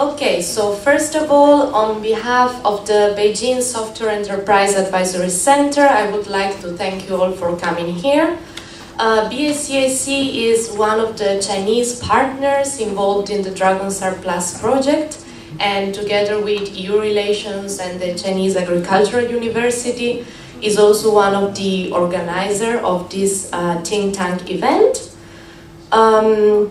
Okay, so first of all, on behalf of the Beijing Software Enterprise Advisory Center, I would like to thank you all for coming here. BSEAC is one of the Chinese partners involved in the DragonStar Plus project, and together with EU Relations and the Chinese Agricultural University, is also one of the organizers of this think tank event.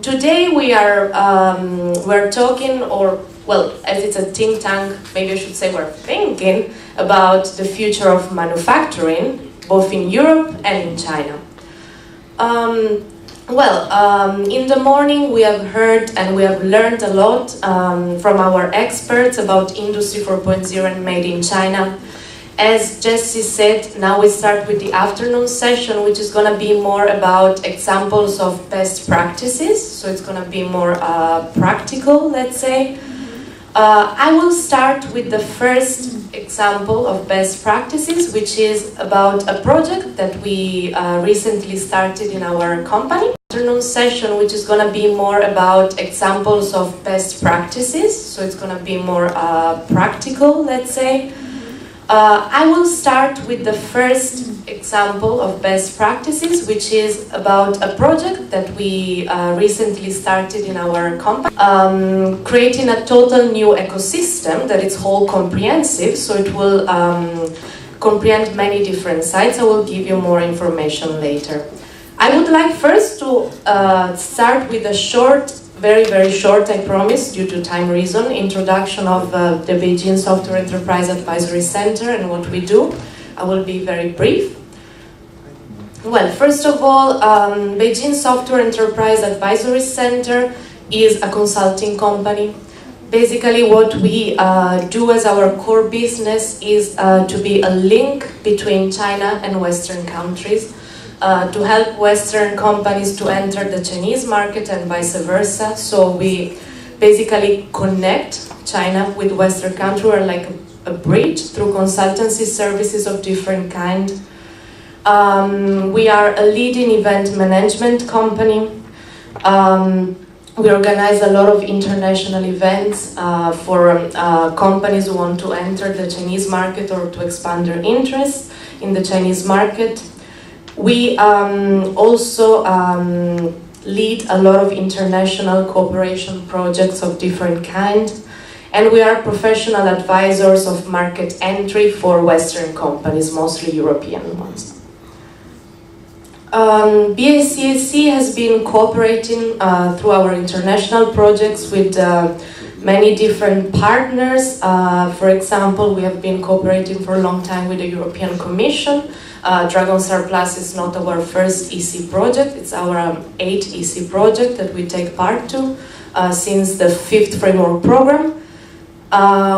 Today we're talking, or well, as it's a think tank, maybe I should say we're thinking about the future of manufacturing, both in Europe and in China. In the morning we have heard and we have learned a lot from our experts about Industry 4.0 and Made in China. As Jessie said, now we start with the afternoon session, which is going to be more about examples of best practices. So it's going to be more practical, let's say. I will start with the first example of best practices, which is about a project that we recently started in our company. Afternoon session, which is going to be more about examples of best practices. So it's going to be more practical, let's say. I will start with the first example of best practices, which is about a project that we recently started in our company, creating a total new ecosystem that is whole comprehensive, so it will comprehend many different sites. I will give you more information later. I would like first to start with a short, very short, I promise, due to time reason, introduction of the Beijing Software Enterprise Advisory Center and what we do. I will be very brief. Well, first of all, Beijing Software Enterprise Advisory Center is a consulting company. Basically, what we do as our core business is to be a link between China and Western countries. To help Western companies to enter the Chinese market and vice versa. So we basically connect China with Western countries. We're like a bridge through consultancy services of different kind. We are a leading event management company. We organize a lot of international events for companies who want to enter the Chinese market or to expand their interest in the Chinese market. We also lead a lot of international cooperation projects of different kinds, and we are professional advisors of market entry for Western companies, mostly European ones. BSEAC has been cooperating through our international projects with many different partners. For example, we have been cooperating for a long time with the European Commission. DragonStar Plus is not our first EC project, it's our 8th EC project that we take part to since the 5th framework program.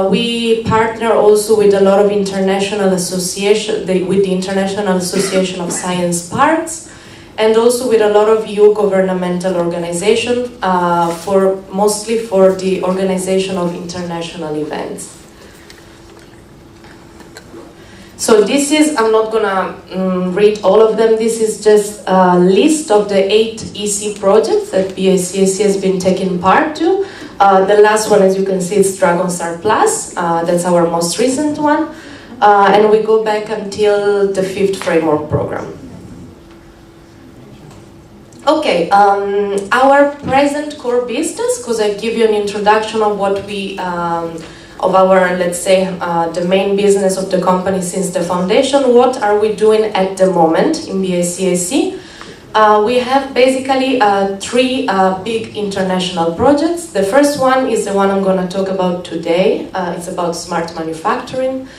We partner also with a lot of international associations, with the International Association of Science Parks, and also with a lot of EU governmental organizations, mostly for the organization of international events. So this is, I'm not gonna read all of them, this is just a list of the 8 EC projects that BSEAC has been taking part to. The last one, as you can see, is DragonStar Plus, that's our most recent one. And we go back until the 5th framework program. Okay, our present core business, because I give you an introduction of what we, of our, let's say, the main business of the company since the foundation. What are we doing at the moment in BSEAC? We have basically 3 big international projects. The first one is the one I'm going to talk about today. It's about smart manufacturing.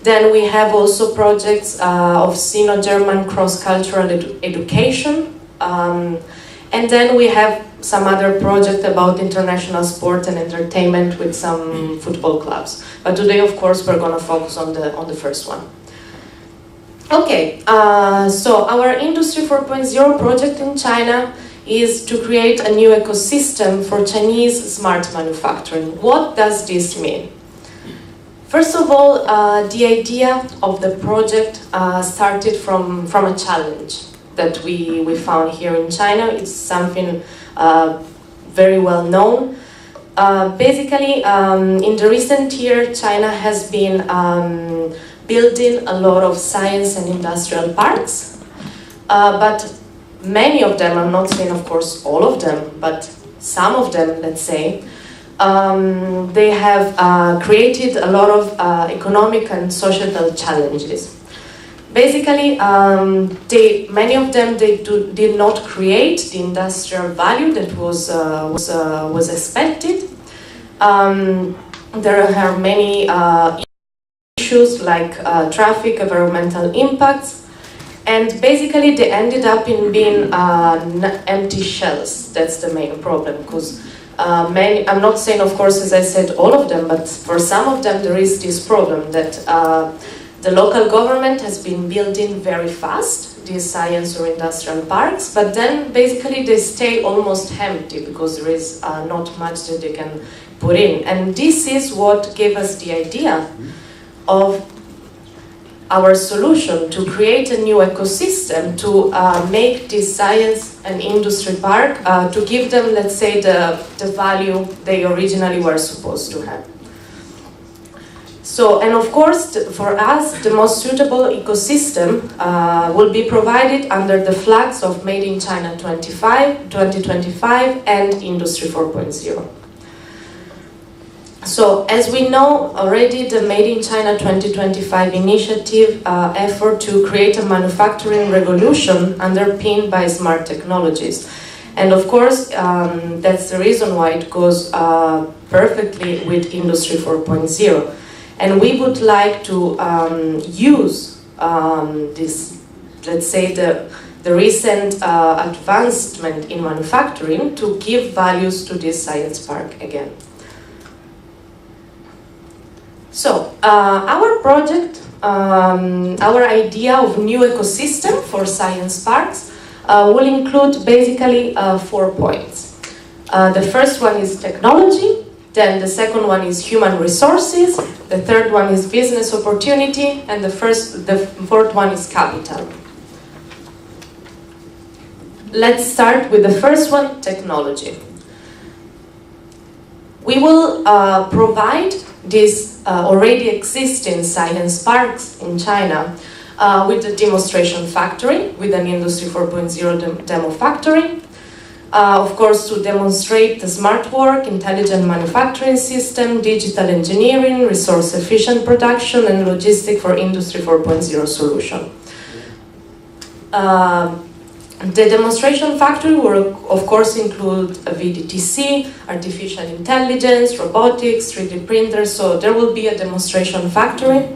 Then we have also projects of Sino-German cross-cultural education. And then we have some other project about international sport and entertainment with some football clubs. But today, of course, we're going to focus on the first one. Okay, so our Industry 4.0 project in China is to create a new ecosystem for Chinese smart manufacturing. What does this mean? First of all, the idea of the project started from a challenge that we found here in China. It's something very well known. Basically, in the recent year, China has been building a lot of science and industrial parks, but many of them, I'm not saying of course all of them, but some of them, let's say, they have created a lot of economic and societal challenges. Basically, many of them did not create the industrial value that was expected. There are many issues like traffic, environmental impacts, and basically they ended up in being empty shells. That's the main problem, because I'm not saying, of course, as I said, all of them, but for some of them there is this problem that the local government has been building very fast these science or industrial parks, but then basically they stay almost empty because there is not much that they can put in. And this is what gave us the idea of our solution to create a new ecosystem to make this science and industry park, to give them, let's say, the value they originally were supposed to have. So, and of course, for us, the most suitable ecosystem will be provided under the flags of Made in China 2025 and Industry 4.0. So, as we know already, the Made in China 2025 initiative effort to create a manufacturing revolution underpinned by smart technologies. And of course, that's the reason why it goes perfectly with Industry 4.0. And we would like to use this, let's say, the recent advancement in manufacturing to give values to this science park again. So, our project, our idea of new ecosystem for science parks will include basically 4 points. The first one is technology, then the second one is human resources, the third one is business opportunity, and the fourth one is capital. Let's start with the first one, technology. We will provide these already existing science parks in China with a demonstration factory, with an Industry 4.0 demo factory. Of course, to demonstrate the smart work, intelligent manufacturing system, digital engineering, resource-efficient production, and logistic for Industry 4.0 solution. The demonstration factory will, of course, include a VDTC, artificial intelligence, robotics, 3D printers, so there will be a demonstration factory.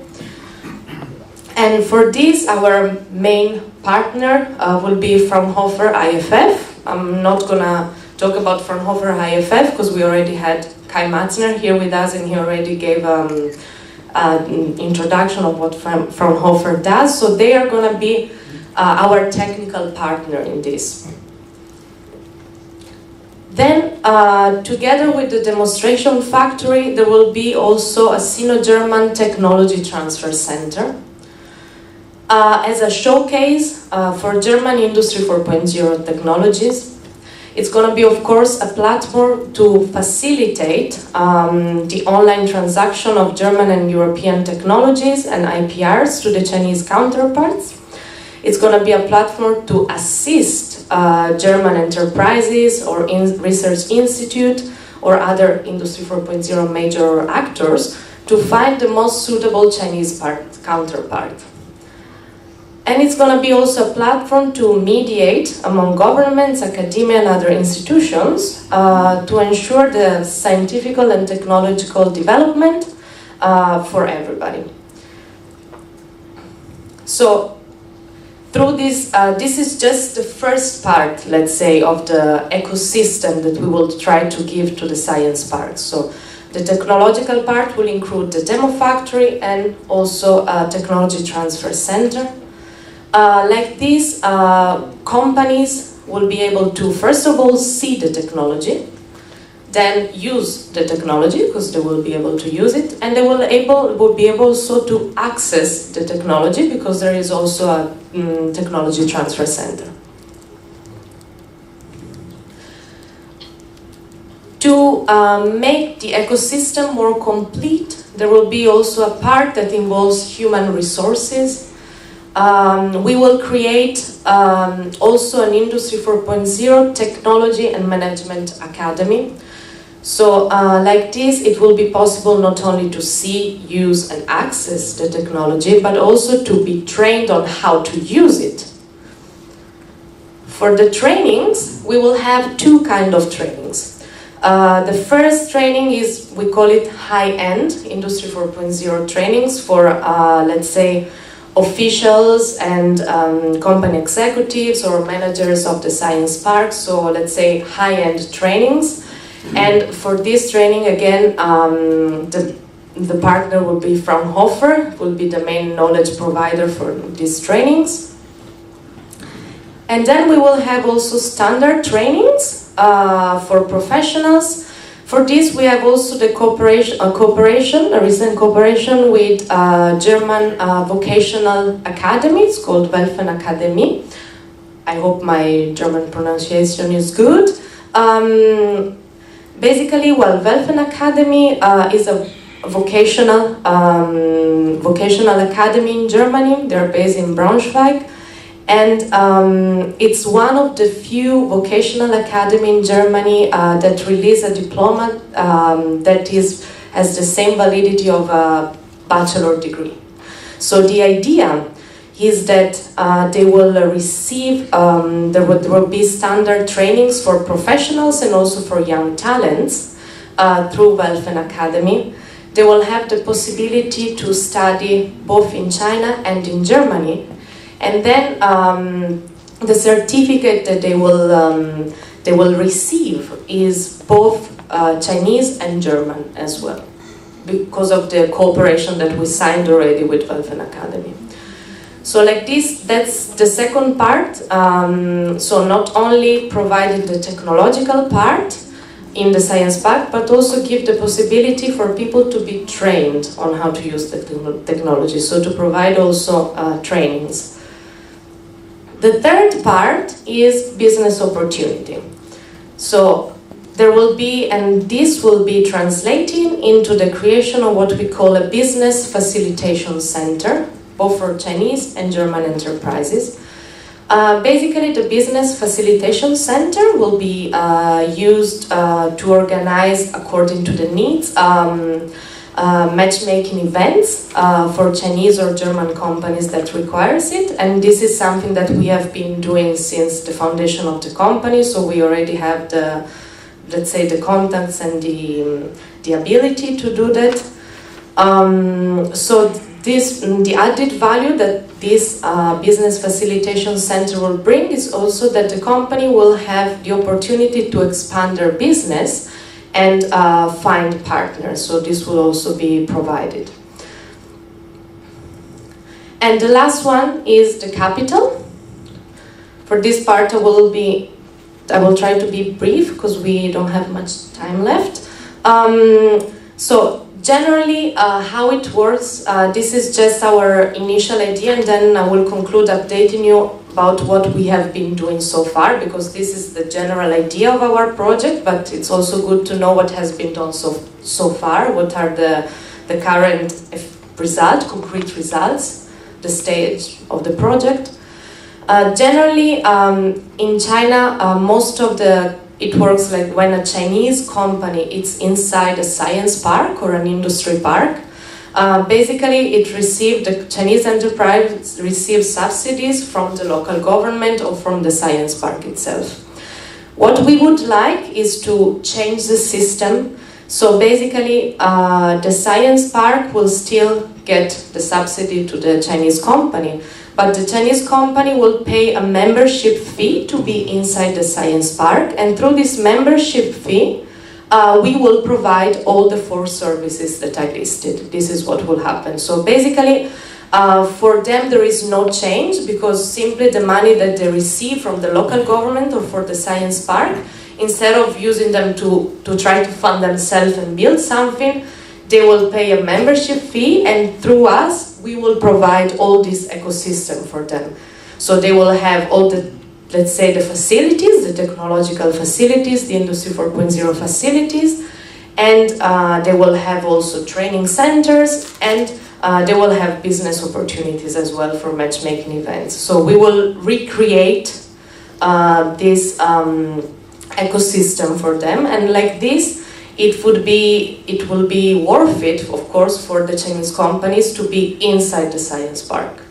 And for this, our main partner will be Fraunhofer IFF. I'm not gonna talk about Fraunhofer IFF because we already had Kai Matzner here with us, and he already gave an introduction of what Fraunhofer does. So they are gonna be our technical partner in this. Then, together with the demonstration factory, there will be also a Sino-German Technology Transfer Center as a showcase for German Industry 4.0 technologies. It's going to be, of course, a platform to facilitate the online transaction of German and European technologies and IPRs to the Chinese counterparts. It's going to be a platform to assist German enterprises or research institute or other Industry 4.0 major actors to find the most suitable Chinese counterpart. And it's going to be also a platform to mediate among governments, academia, and other institutions to ensure the scientific and technological development for everybody. So, through this, this is just the first part, let's say, of the ecosystem that we will try to give to the science park. So, the technological part will include the demo factory and also a technology transfer center. Like this, companies will be able to, first of all, see the technology, then use the technology, because they will be able to use it, and they will be able also to access the technology, because there is also a technology transfer center. To make the ecosystem more complete, there will be also a part that involves human resources. We will create also an Industry 4.0 Technology and Management Academy. So like this, it will be possible not only to see, use and access the technology, but also to be trained on how to use it. For the trainings, we will have two kinds of trainings. The first training is, we call it high-end Industry 4.0 trainings for, let's say, officials and company executives or managers of the science park, so let's say high-end trainings. And for this training, again, the partner will be Fraunhofer, will be the main knowledge provider for these trainings. And then we will have also standard trainings for professionals. For this, we have also the a recent cooperation with German vocational academy. It's called Welfen Academy. I hope my German pronunciation is good. Basically, well, Welfen Academy is a vocational academy in Germany. They're based in Braunschweig. And it's one of the few vocational academy in Germany that release a diploma that has the same validity of a bachelor degree. So the idea is that they will receive, there will be standard trainings for professionals and also for young talents through Welfen Academy. They will have the possibility to study both in China and in Germany. And then the certificate that they will receive is both Chinese and German as well, because of the cooperation that we signed already with Welfen Academy. So like this, that's the second part. So not only providing the technological part in the science park, but also give the possibility for people to be trained on how to use the technology. So to provide also trainings. The third part is business opportunity. So there will be, and this will be translating into the creation of what we call a business facilitation center, both for Chinese and German enterprises. Basically, the business facilitation center will be used to organize according to the needs matchmaking events for Chinese or German companies that requires it, and this is something that we have been doing since the foundation of the company, so we already have the, let's say, the contacts and the ability to do that. So the added value that this business facilitation center will bring is also that the company will have the opportunity to expand their business and find partners, so this will also be provided. And the last one is the capital. For this part I will try to be brief because we don't have much time left. So generally how it works, this is just our initial idea, and then I will conclude updating you about what we have been doing so far, because this is the general idea of our project, but it's also good to know what has been done so far, what are the current concrete results, the stage of the project. Generally, in China, most of it works like when a Chinese company is inside a science park or an industry park. Basically, the Chinese enterprise receives subsidies from the local government or from the science park itself. What we would like is to change the system. So basically, the science park will still get the subsidy to the Chinese company, but the Chinese company will pay a membership fee to be inside the science park, and through this membership fee, we will provide all the 4 services that I listed. This is what will happen. So basically, for them there is no change, because simply the money that they receive from the local government or for the science park, instead of using them to try to fund themselves and build something, they will pay a membership fee, and through us, we will provide all this ecosystem for them. So they will have all the, let's say, the facilities, the technological facilities, the Industry 4.0 facilities, and they will have also training centers, and they will have business opportunities as well for matchmaking events. So we will recreate this ecosystem for them, and like this, it will be worth it, of course, for the Chinese companies to be inside the science park.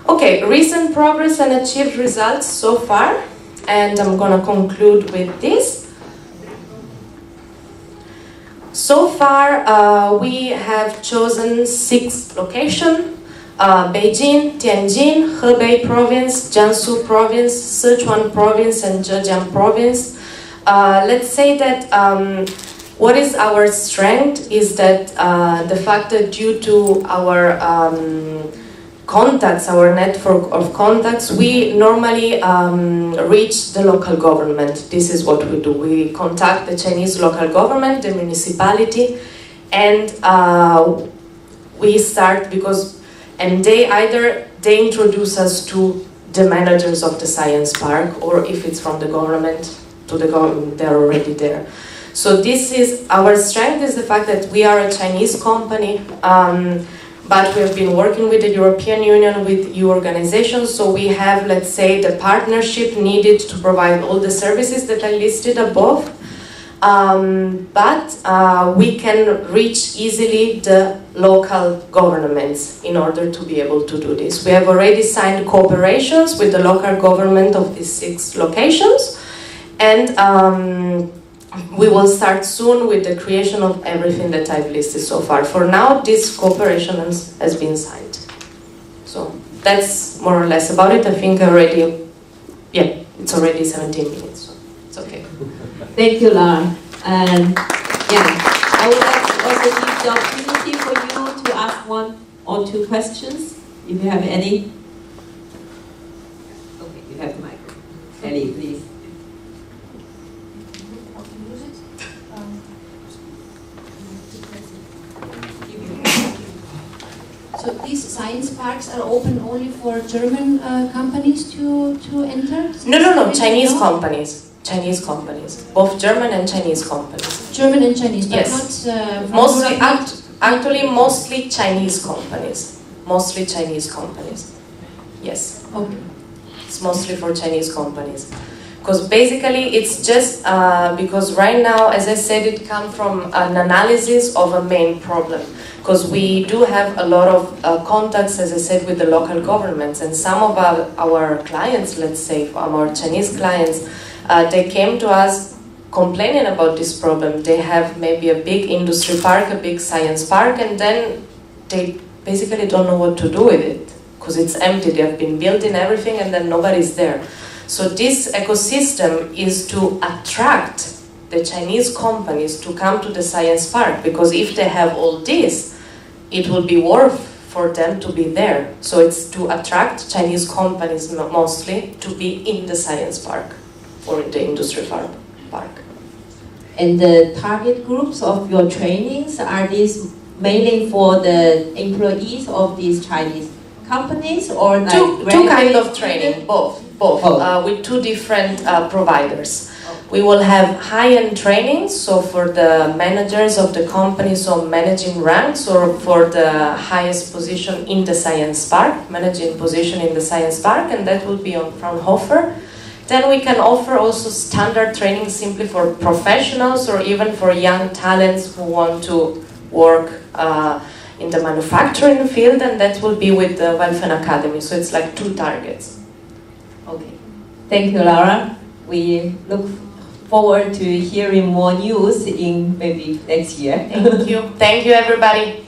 Okay, recent progress and achieved results so far, and I'm gonna conclude with this. So far, we have chosen 6 locations: Beijing, Tianjin, Hebei Province, Jiangsu Province, Sichuan Province, and Zhejiang Province. Let's say that what is our strength is that the fact that due to our contacts, our network of contacts, we normally reach the local government. This is what we do. We contact the Chinese local government, the municipality, and we start and they introduce us to the managers of the science park, or if it's from the government, to the government, they're already there. So this is our strength, is the fact that we are a Chinese company, but we have been working with the European Union, with EU organizations, so we have, let's say, the partnership needed to provide all the services that I listed above. But we can reach easily the local governments in order to be able to do this. We have already signed cooperations with the local government of these 6 locations, and we will start soon with the creation of everything that I've listed so far. For now, this cooperation has been signed. So that's more or less about it. I think it's already 17 minutes, so it's okay. Thank you, Lara. And I would like to also give the opportunity for you to ask 1 or 2 questions, if you have any. Okay, you have the microphone. Ellie, please. So these science parks are open only for German companies to enter? No, Chinese companies. Chinese companies. Both German and Chinese companies. German and Chinese, but yes. Not... Actually, mostly Chinese companies. Mostly Chinese companies. Yes. Okay. It's mostly for Chinese companies. Because basically it's just because right now, as I said, it comes from an analysis of a main problem. Because we do have a lot of contacts, as I said, with the local governments, and some of our clients, let's say, our Chinese clients, they came to us complaining about this problem. They have maybe a big industry park, a big science park, and then they basically don't know what to do with it, because it's empty. They have been building everything, and then nobody's there. So this ecosystem is to attract the Chinese companies to come to the science park, because if they have all this, it will be worth for them to be there. So it's to attract Chinese companies mostly to be in the science park or in the industry park. And the target groups of your trainings, are these mainly for the employees of these Chinese companies, or like two kinds of training, both with 2 different providers. We will have high-end training, so for the managers of the company, so managing ranks, or for the highest position in the science park, managing position in the science park, and that will be on Fraunhofer. Then we can offer also standard training simply for professionals, or even for young talents who want to work in the manufacturing field, and that will be with the Welfen Academy. So it's like 2 targets. Okay. Thank you, Lara. We look forward to hearing more news in maybe next year. Thank you. Thank you, everybody.